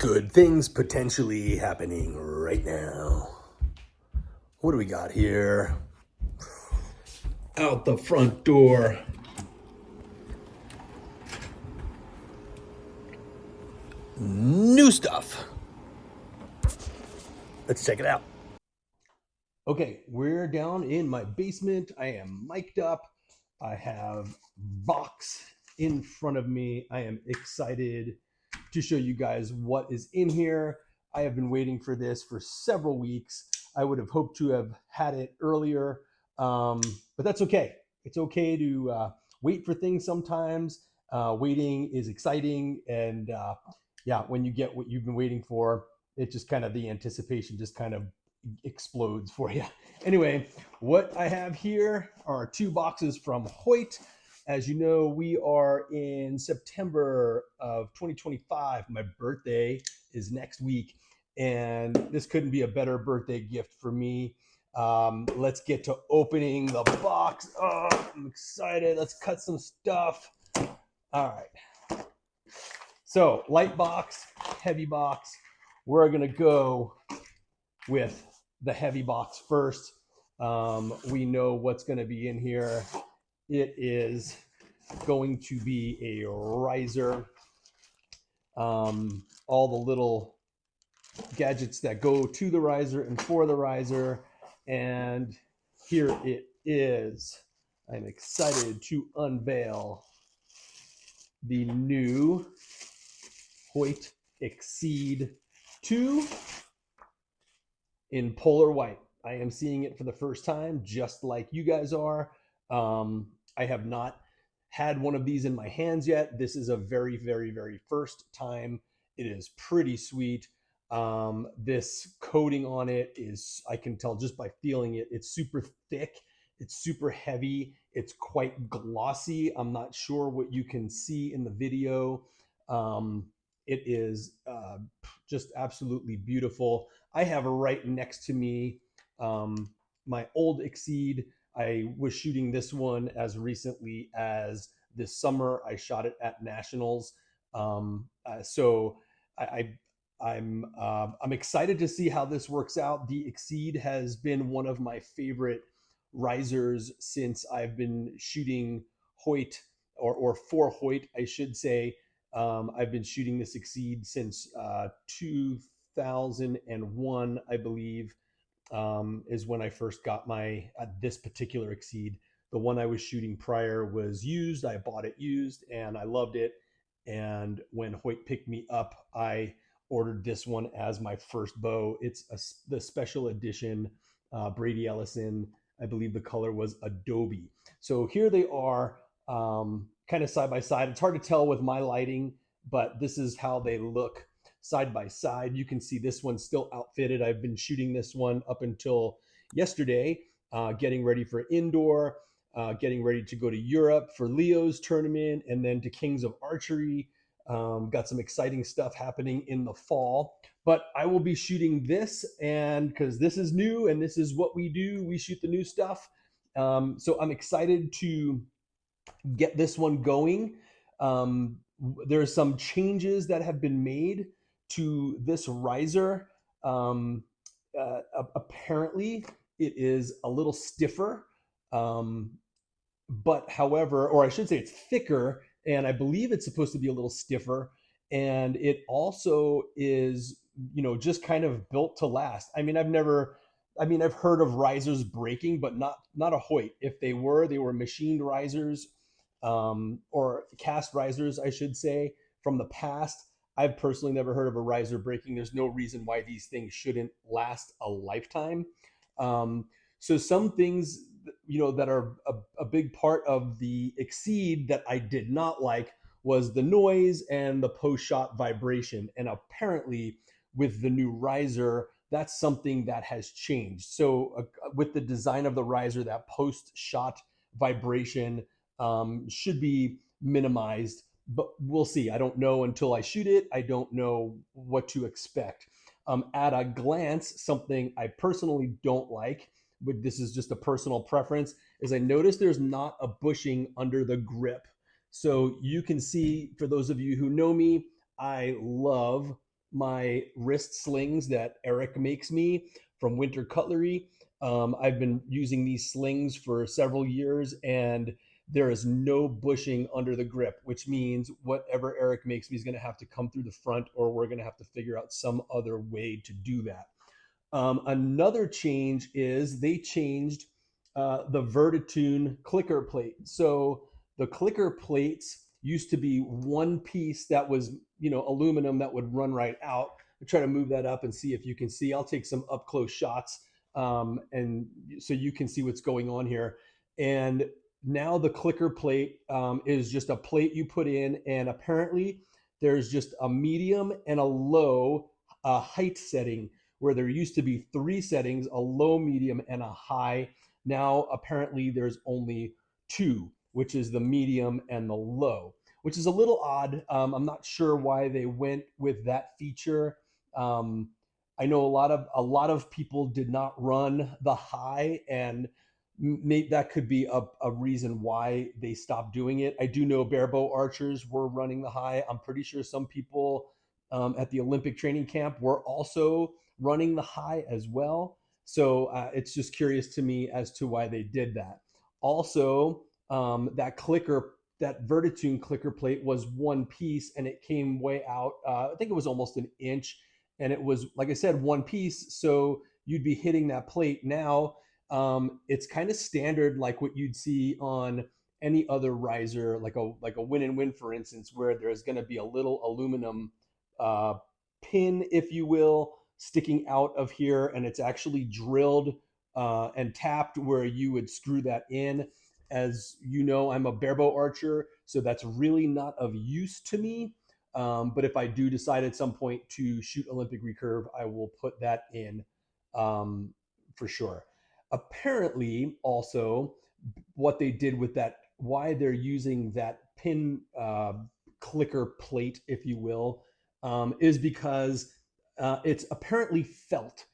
good things potentially happening right now. What do we got here? Out the front door. New stuff. Let's check it out. Okay, we're down in my basement. I am mic'd up. I have box in front of me. I am excited to show you guys what is in here. I have been waiting for this for several weeks. I would have hoped to have had it earlier, but that's okay. It's okay to wait for things sometimes. Waiting is exciting, and yeah, when you get what you've been waiting for, it just kind of, the anticipation just kind of explodes for you. Anyway, what I have here are 2 boxes from Hoyt. As you know, we are in September of 2025. My birthday is next week, and this couldn't be a better birthday gift for me. Let's get to opening the box. Oh, I'm excited. Let's cut some stuff. All right. So, light box, heavy box. We're going to go with the heavy box first. We know what's going to be in here. It is going to be a riser. All the little gadgets that go to the riser and for the riser. And here it is. I'm excited to unveil the new Hoyt Xceed 2 in polar white. I am seeing it for the first time, just like you guys are. I have not had one of these in my hands yet. This is a very, very, very first time. It is pretty sweet. This coating on it is, I can tell just by feeling it, it's super thick. It's super heavy. It's quite glossy. I'm not sure what you can see in the video. It is just absolutely beautiful. I have right next to me my old Xceed. I was shooting this one as recently as this summer. I shot it at Nationals. So I'm excited to see how this works out. The Xceed has been one of my favorite risers since I've been shooting Hoyt, or for Hoyt, I should say. I've been shooting this Xceed since 2001, I believe, is when I first got my this particular Xceed. The one I was shooting prior was used. I bought it used and I loved it. And when Hoyt picked me up, I ordered this one as my first bow. It's the special edition Brady Ellison. I believe the color was Adobe. So here they are, kind of side by side. It's hard to tell with my lighting, but this is how they look side by side. You can see this one's still outfitted. I've been shooting this one up until yesterday, getting ready for indoor, getting ready to go to Europe for Leo's tournament, and then to Kings of Archery. Got some exciting stuff happening in the fall, but I will be shooting this, and because this is new and this is what we do, we shoot the new stuff. So I'm excited to get this one going. There's some changes that have been made to this riser. Apparently, it is a little stiffer, but however, or I should say it's thicker, and I believe it's supposed to be a little stiffer. And it also is, just kind of built to last. I mean, I've heard of risers breaking, but not a Hoyt. If they were machined risers, or cast risers, I should say, from the past. I've personally never heard of a riser breaking. There's no reason why these things shouldn't last a lifetime. So some things, that are a big part of the Xceed that I did not like was the noise and the post-shot vibration. And apparently with the new riser, that's something that has changed. So with the design of the riser, that post-shot vibration should be minimized, but we'll see. I don't know until I shoot it. I don't know what to expect. At a glance, something I personally don't like, but this is just a personal preference, is I notice there's not a bushing under the grip. So you can see, for those of you who know me, I love my wrist slings that Eric makes me from Winter Cutlery. I've been using these slings for several years, and there is no bushing under the grip, which means whatever Eric makes me is going to have to come through the front, or we're going to have to figure out some other way to do that. Another change is they changed the Vertitune clicker plate. So the clicker plates used to be one piece that was, aluminum that would run right out. I'll try to move that up and see if you can see. I'll take some up close shots, and so you can see what's going on here. And now the clicker plate is just a plate you put in, and apparently there's just a medium and a low height setting, where there used to be three settings: a low, medium, and a high. Now apparently there's only two, which is the medium and the low, which is a little odd. I'm not sure why they went with that feature. Um, I know a lot of people did not run the high, and maybe that could be a reason why they stopped doing it. I do know barebow archers were running the high. I'm pretty sure some people at the Olympic training camp were also running the high as well. So it's just curious to me as to why they did that. Also, that Vertitune clicker plate was one piece, and it came way out. I think it was almost an inch, and it was, like I said, one piece. So you'd be hitting that plate. Now it's kind of standard, like what you'd see on any other riser, like a win and win, for instance, where there's going to be a little aluminum uh, pin, if you will, sticking out of here, and it's actually drilled and tapped where you would screw that in. As you know, I'm a barebow archer, so that's really not of use to me. But if I do decide at some point to shoot Olympic recurve, I will put that in for sure. Apparently, also, what they did with that, why they're using that pin clicker plate, if you will, is because it's apparently felt.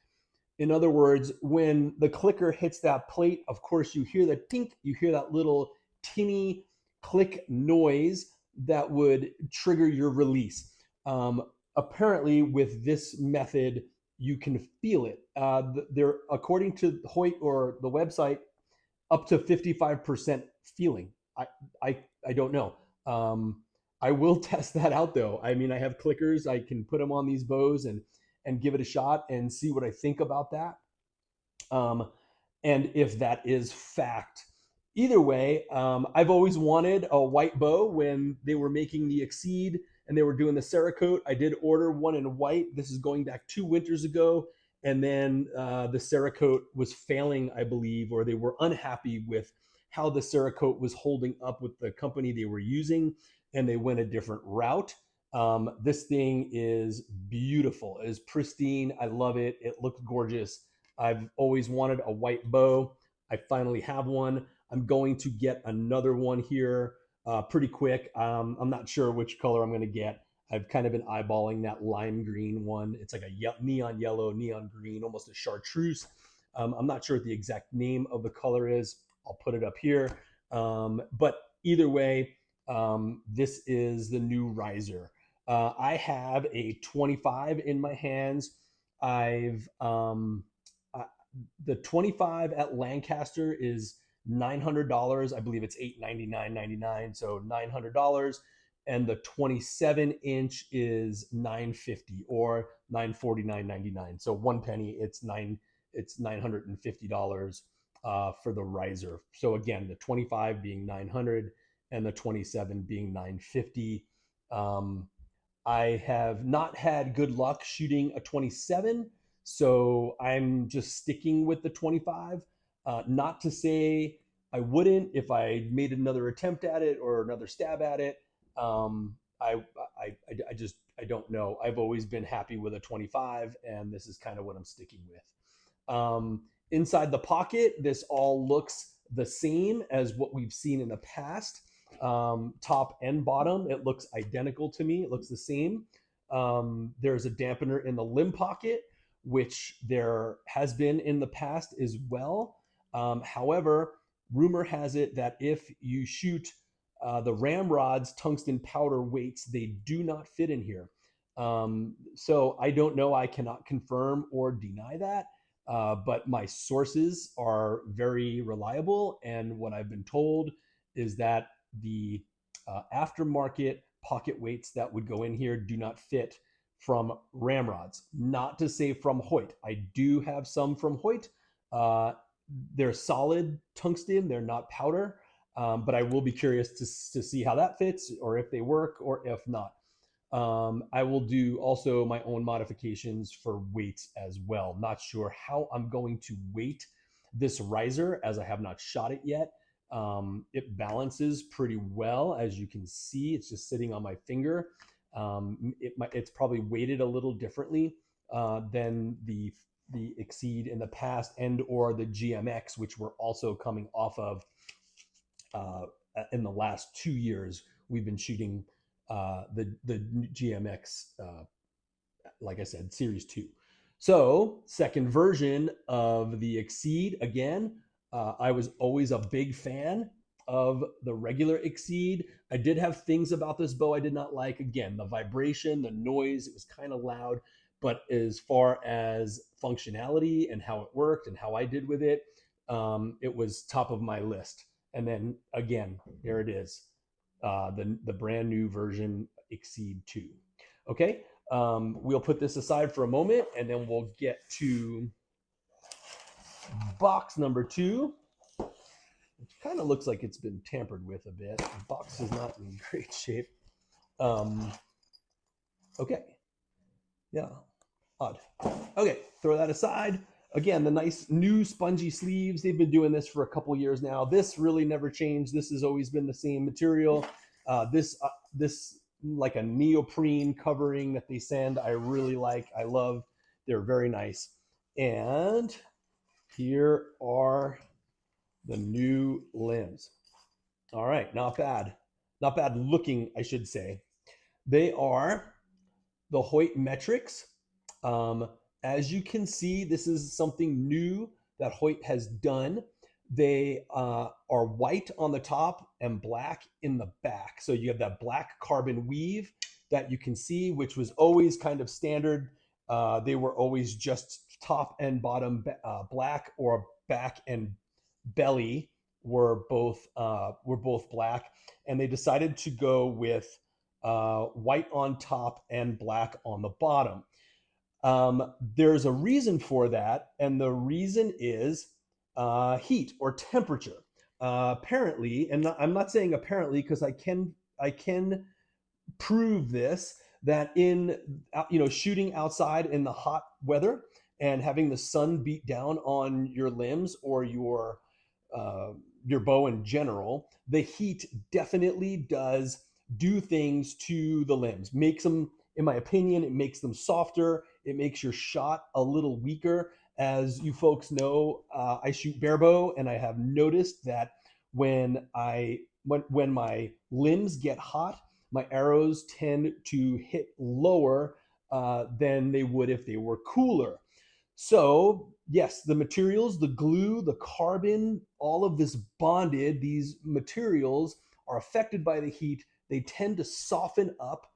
In other words, when the clicker hits that plate, of course, you hear that tink, you hear that little tinny click noise that would trigger your release. Apparently, with this method, you can feel it. There, according to Hoyt or the website, up to 55% feeling. I, I don't know. I will test that out though. I mean, I have clickers. I can put them on these bows and give it a shot and see what I think about that. Um, and if that is fact. Either way, I've always wanted a white bow. When they were making the Xceed and they were doing the Cerakote, I did order one in white. This is going back 2 winters ago. And then the Cerakote was failing, I believe, or they were unhappy with how the Cerakote was holding up with the company they were using, and they went a different route. This thing is beautiful. It is pristine. I love it. It looks gorgeous. I've always wanted a white bow. I finally have one. I'm going to get another one here pretty quick. I'm not sure which color I'm going to get. I've kind of been eyeballing that lime green one. It's like a neon yellow, neon green, almost a chartreuse. I'm not sure what the exact name of the color is. I'll put it up here. But either way, this is the new riser. I have a 25 in my hands. I've the 25 at Lancaster is $900. I believe it's $899.99, so $900. And the 27-inch is $950 or $949.99. So one penny, it's $950 for the riser. So again, the 25 being 900 and the 27 being 950. I have not had good luck shooting a 27, so I'm just sticking with the 25. Not to say I wouldn't if I made another attempt at it or another stab at it. I don't know. I've always been happy with a 25, and this is kind of what I'm sticking with. Inside the pocket, this all looks the same as what we've seen in the past. Top and bottom, it looks identical to me. It looks the same. There's a dampener in the limb pocket, which there has been in the past as well. However, rumor has it that if you shoot the Ramrod's tungsten powder weights, they do not fit in here. So I don't know. I cannot confirm or deny that. But my sources are very reliable. And what I've been told is that the aftermarket pocket weights that would go in here do not fit from ramrods. Not to say from Hoyt. I do have some from Hoyt. Uh, they're solid tungsten, they're not powder. But I will be curious to see how that fits, or if they work, or if not. I will do also my own modifications for weights as well. Not sure how I'm going to weight this riser, as I have not shot it yet. It balances pretty well, as you can see. It's just sitting on my finger. It's probably weighted a little differently than the Xceed in the past, and or the GMX, which we're also coming off of uh, in the last 2 years. We've been shooting the GMX, like I said, Series 2. So, second version of the Xceed. Again, I was always a big fan of the regular Xceed. I did have things about this bow I did not like. Again, the vibration, the noise, it was kind of loud. But as far as functionality and how it worked and how I did with it, it was top of my list. And then again, there it is, the brand new version Xceed 2. Okay, we'll put this aside for a moment, and then we'll get to box number 2, which kind of looks like it's been tampered with a bit. The box is not in great shape. Okay, yeah, odd. Okay, throw that aside. Again, the nice new spongy sleeves. They've been doing this for a couple years now. This really never changed. This has always been the same material. This like a neoprene covering that they send, I really like. I love. They're very nice. And here are the new limbs. All right, not bad. Not bad looking, I should say. They are the Hoyt metrics. As you can see, this is something new that Hoyt has done. They are white on the top and black in the back. So you have that black carbon weave that you can see, which was always kind of standard. They were always just top and bottom black, or back and belly were both black. And they decided to go with white on top and black on the bottom. There's a reason for that, and the reason is heat or temperature. Apparently, and I'm not saying apparently, because I can prove this, that in shooting outside in the hot weather and having the sun beat down on your limbs or your bow in general, the heat definitely does do things to the limbs. Makes them, in my opinion, it makes them softer. It makes your shot a little weaker. As you folks know, I shoot barebow, and I have noticed that when my limbs get hot, my arrows tend to hit lower than they would if they were cooler. So yes, the materials, the glue, the carbon, all of this bonded, these materials are affected by the heat. They tend to soften up,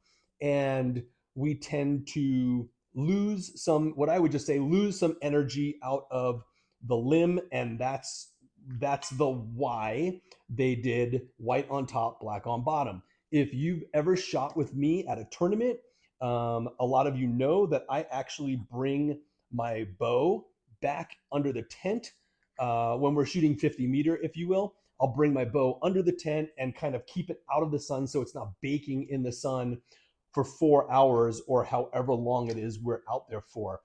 and we tend to lose some, what I would just say, lose some energy out of the limb. And that's the why they did white on top, black on bottom. If you've ever shot with me at a tournament, a lot of you know that I actually bring my bow back under the tent when we're shooting 50-meter, if you will. I'll bring my bow under the tent and kind of keep it out of the sun so it's not baking in the sun for 4 hours or however long it is we're out there for.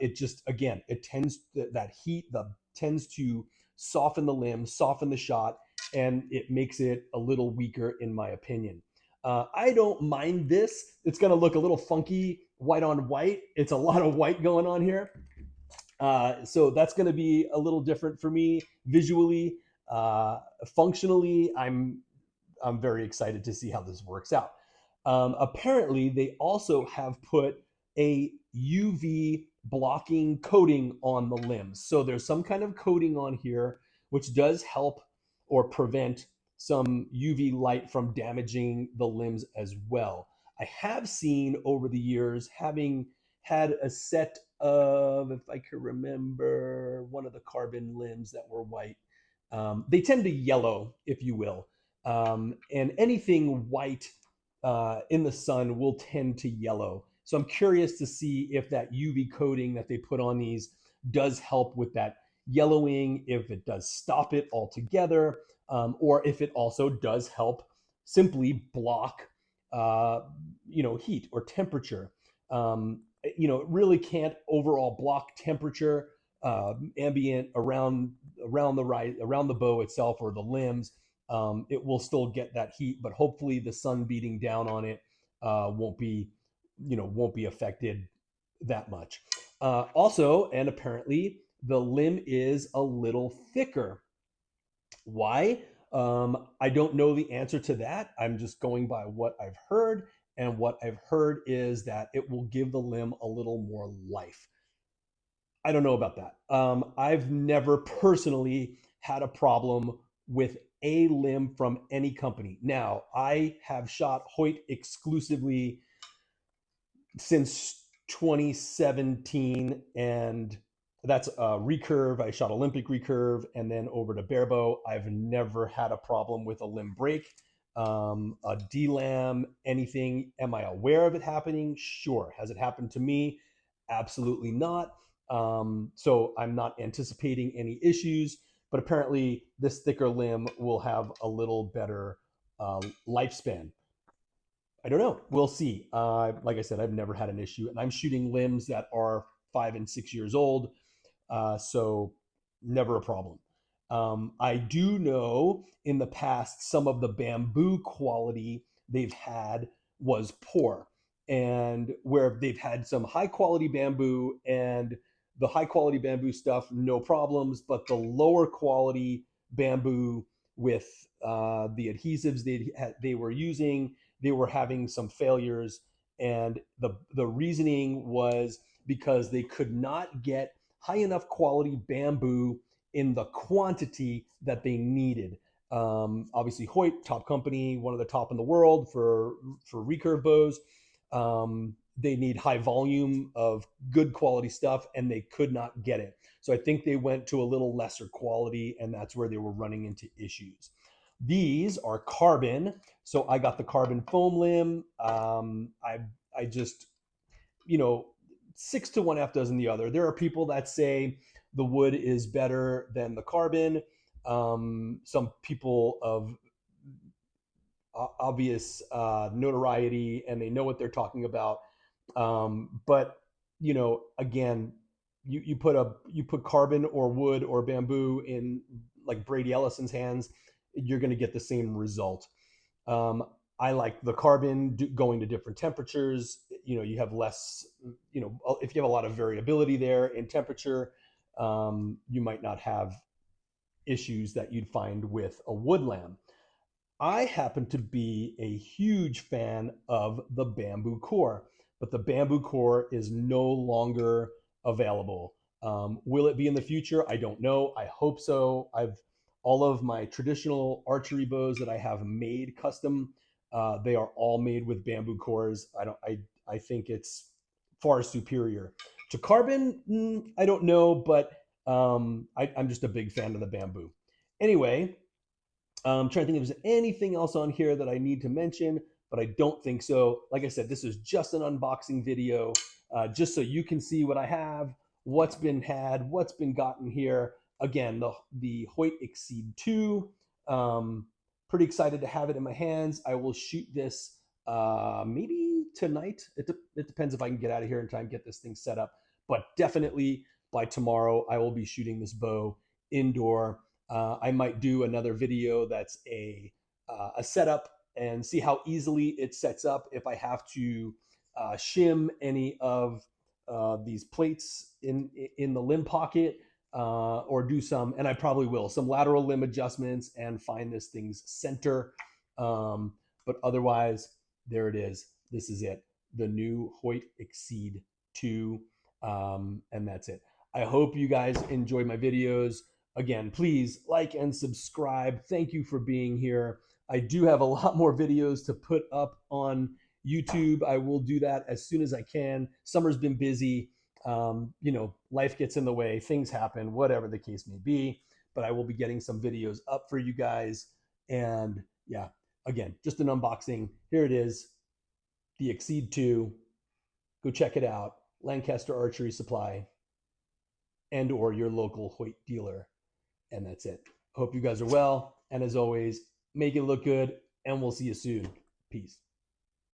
It just, again, it tends that heat tends to soften the limb, soften the shot, and it makes it a little weaker, in my opinion. I don't mind this. It's going to look a little funky, white on white. It's a lot of white going on here. So that's going to be a little different for me visually. Functionally, I'm very excited to see how this works out. Apparently, they also have put a UV blocking coating on the limbs. So there's some kind of coating on here which does help or prevent some UV light from damaging the limbs as well. I have seen over the years, having had a set of, if I could remember, one of the carbon limbs that were white. They tend to yellow, if you will. And anything white in the sun will tend to yellow. So I'm curious to see if that UV coating that they put on these does help with that yellowing, if it does stop it altogether, or if it also does help simply block, heat or temperature. It really can't overall block temperature, ambient around the bow itself or the limbs. It will still get that heat, but hopefully the sun beating down on it won't be affected that much. Also, and apparently, the limb is a little thicker. Why? I don't know the answer to that. I'm just going by what I've heard. And what I've heard is that it will give the limb a little more life. I don't know about that. I've never personally had a problem with a limb from any company. Now, I have shot Hoyt exclusively since 2017, and that's a recurve. I shot Olympic recurve and then over to barebow. I've never had a problem with a limb break, a DLAM, anything. Am I aware of it happening? Sure. Has it happened to me? Absolutely not. So I'm not anticipating any issues, but apparently this thicker limb will have a little better lifespan. I don't know. We'll see. Like I said, I've never had an issue, and I'm shooting limbs that are 5 and 6 years old, so never a problem. I do know in the past some of the bamboo quality they've had was poor, and where they've had some high quality bamboo and the high quality bamboo stuff, no problems, but the lower quality bamboo with the adhesives they were using, they were having some failures, and the reasoning was because they could not get high enough quality bamboo in the quantity that they needed. Obviously, Hoyt, top company, one of the top in the world for recurve bows. They need high volume of good quality stuff, and they could not get it. So I think they went to a little lesser quality, and that's where they were running into issues. These are carbon, so I got the carbon foam limb. I just, 6 to 1 half dozen the other. There are people that say the wood is better than the carbon. Some people of obvious notoriety, and they know what they're talking about. But again, you put carbon or wood or bamboo in like Brady Ellison's hands, you're going to get the same result. Um, I like the carbon going to different temperatures. You have less. If you have a lot of variability there in temperature, you might not have issues that you'd find with a wood lamb. I happen to be a huge fan of the bamboo core, but the bamboo core is no longer available. Will it be in the future? I don't know. I hope so. I've all of my traditional archery bows that I have made custom. They are all made with bamboo cores. I think it's far superior to carbon. I don't know, but I'm just a big fan of the bamboo. Anyway, I'm trying to think if there's anything else on here that I need to mention, but I don't think so. Like I said, this is just an unboxing video, just so you can see what I have, what's been gotten here. Again, the Hoyt Xceed 2. Pretty excited to have it in my hands. I will shoot this maybe tonight. It depends if I can get out of here in time, get this thing set up. But definitely by tomorrow, I will be shooting this bow indoor. I might do another video that's a setup and see how easily it sets up. If I have to shim any of these plates in the limb pocket, or do some, and I probably will, some lateral limb adjustments and find this thing's center. But otherwise, there it is. This is it. The new Hoyt Xceed 2. And that's it. I hope you guys enjoy my videos. Again, please like and subscribe. Thank you for being here. I do have a lot more videos to put up on YouTube, I will do that as soon as I can. Summer's been busy. Life gets in the way, things happen, whatever the case may be. But I will be getting some videos up for you guys. And yeah, again, just an unboxing. Here it is, the Xceed 2. Go check it out. Lancaster Archery Supply and or your local Hoyt dealer. And that's it. Hope you guys are well. And as always, make it look good, and we'll see you soon. Peace.